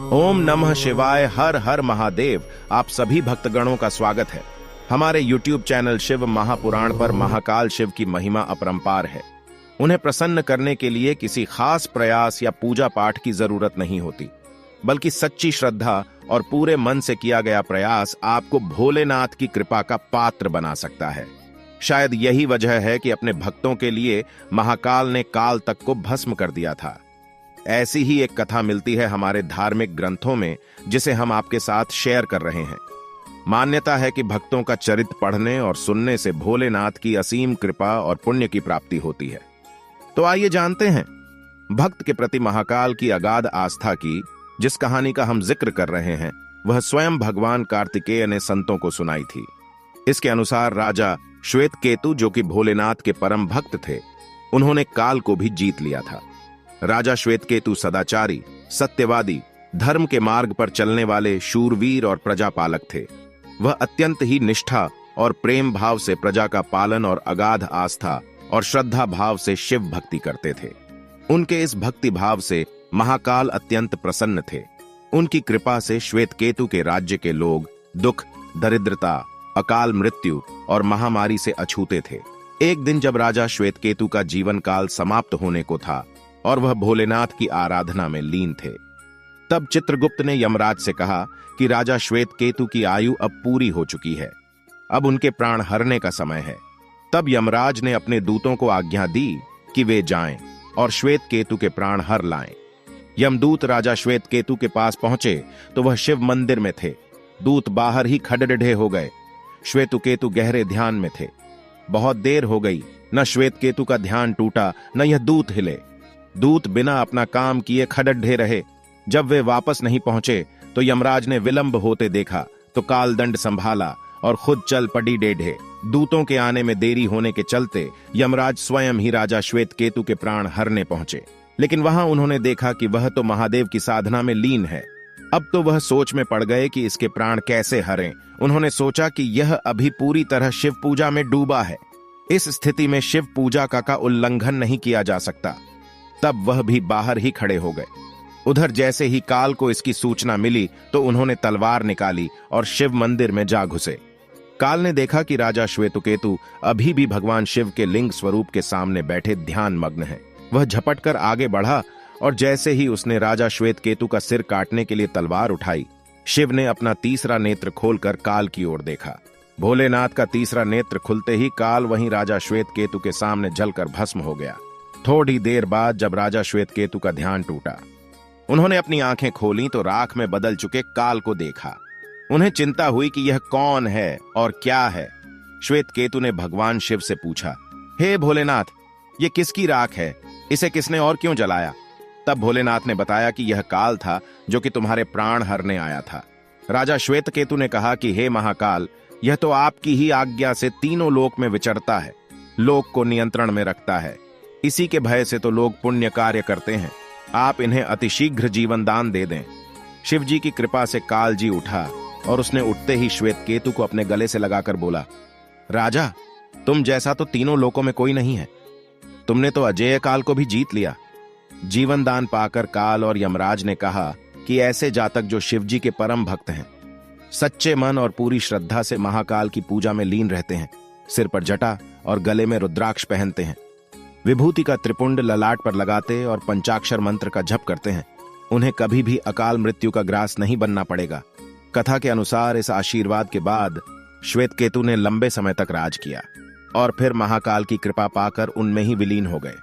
ओम नमः शिवाय, हर हर महादेव। आप सभी भक्तगणों का स्वागत है। हमारे YouTube चैनल शिव महापुराण पर महाकाल शिव की महिमा अपरंपार है। उन्हें प्रसन्न करने के लिए किसी खास प्रयास या पूजा पाठ की जरूरत नहीं होती, बल्कि सच्ची श्रद्धा और पूरे मन से किया गया प्रयास आपको भोलेनाथ की कृपा का पात्र बना सकता है। शायद यही वजह है कि अपने भक्तों के लिए महाकाल ने काल तक को भस्म कर दिया था। ऐसी ही एक कथा मिलती है हमारे धार्मिक ग्रंथों में, जिसे हम आपके साथ शेयर कर रहे हैं। मान्यता है कि भक्तों का चरित्र पढ़ने और सुनने से भोलेनाथ की असीम कृपा और पुण्य की प्राप्ति होती है। तो आइए जानते हैं भक्त के प्रति महाकाल की अगाध आस्था की जिस कहानी का हम जिक्र कर रहे हैं, वह स्वयं भगवान कार्तिकेय ने संतों को सुनाई थी। इसके अनुसार राजा श्वेतकेतु, जो कि भोलेनाथ के परम भक्त थे, उन्होंने काल को भी जीत लिया था। राजा श्वेतकेतु सदाचारी, सत्यवादी, धर्म के मार्ग पर चलने वाले शूरवीर और प्रजापालक थे। वह अत्यंत ही निष्ठा और प्रेम भाव से प्रजा का पालन और अगाध आस्था और श्रद्धा भाव से शिव भक्ति करते थे। उनके इस भक्ति भाव से महाकाल अत्यंत प्रसन्न थे। उनकी कृपा से श्वेतकेतु के राज्य के लोग दुख, दरिद्रता, अकाल मृत्यु और महामारी से अछूते थे। एक दिन जब राजा श्वेतकेतु का जीवन काल समाप्त होने को था और वह भोलेनाथ की आराधना में लीन थे, तब चित्रगुप्त ने यमराज से कहा कि राजा श्वेतकेतु की आयु अब पूरी हो चुकी है, अब उनके प्राण हरने का समय है। तब यमराज ने अपने दूतों को आज्ञा दी कि वे जाएं और श्वेतकेतु के प्राण हर लाएं। यमदूत राजा श्वेतकेतु के पास पहुंचे तो वह शिव मंदिर में थे। दूत बाहर ही खड़े हो गए। श्वेतकेतु गहरे ध्यान में थे। बहुत देर हो गई, न श्वेतकेतु का ध्यान टूटा, न यह दूत हिले। दूत बिना अपना काम किए खड़े रहे। जब वे वापस नहीं पहुंचे तो यमराज ने विलंब होते देखा तो कालदंड संभाला और खुद चल पड़ी डेढ़े। दूतों के आने में देरी होने के चलते यमराज स्वयं ही राजा श्वेतकेतु के प्राण हरने पहुंचे। लेकिन वहां उन्होंने देखा कि वह तो महादेव की साधना में लीन है। अब तो वह सोच में पड़ गए कि इसके प्राण कैसे हरें। उन्होंने सोचा कि यह अभी पूरी तरह शिव पूजा में डूबा है। इस स्थिति में शिव पूजा का उल्लंघन नहीं किया जा सकता। तब वह भी बाहर ही खड़े हो गए। उधर जैसे ही काल को इसकी सूचना मिली तो उन्होंने तलवार निकाली और शिव मंदिर में जा घुसे। काल ने देखा कि राजा श्वेतकेतु अभी भी भगवान शिव के लिंग स्वरूप के सामने बैठे ध्यान मग्न है। वह झपटकर आगे बढ़ा और जैसे ही उसने राजा श्वेतकेतु का सिर काटने के लिए तलवार उठाई, शिव ने अपना तीसरा नेत्र खोलकर काल की ओर देखा। भोलेनाथ का तीसरा नेत्र खुलते ही काल वहीं राजा श्वेतकेतु के सामने जलकर भस्म हो गया। थोड़ी देर बाद जब राजा श्वेतकेतु का ध्यान टूटा, उन्होंने अपनी आंखें खोली तो राख में बदल चुके काल को देखा। उन्हें चिंता हुई कि यह कौन है और क्या है। श्वेतकेतु ने भगवान शिव से पूछा, हे भोलेनाथ, ये किसकी राख है? इसे किसने और क्यों जलाया? तब भोलेनाथ ने बताया कि यह काल था जो कि तुम्हारे प्राण हरने आया था। राजा श्वेतकेतु ने कहा कि हे महाकाल, यह तो आपकी ही आज्ञा से तीनों लोक में विचरता है, लोक को नियंत्रण में रखता है। इसी के भय से तो लोग पुण्य कार्य करते हैं। आप इन्हें अतिशीघ्र जीवन दान दे दें। शिव जी की कृपा से काल जी उठा और उसने उठते ही श्वेतकेतु को अपने गले से लगाकर बोला, राजा, तुम जैसा तो तीनों लोकों में कोई नहीं है। तुमने तो अजेय काल को भी जीत लिया। जीवन दान पाकर काल और यमराज ने कहा कि ऐसे जातक जो शिव जी के परम भक्त हैं, सच्चे मन और पूरी श्रद्धा से महाकाल की पूजा में लीन रहते हैं, सिर पर जटा और गले में रुद्राक्ष पहनते हैं, विभूति का त्रिपुंड ललाट पर लगाते और पंचाक्षर मंत्र का जप करते हैं, उन्हें कभी भी अकाल मृत्यु का ग्रास नहीं बनना पड़ेगा। कथा के अनुसार इस आशीर्वाद के बाद श्वेतकेतु ने लंबे समय तक राज किया और फिर महाकाल की कृपा पाकर उनमें ही विलीन हो गए।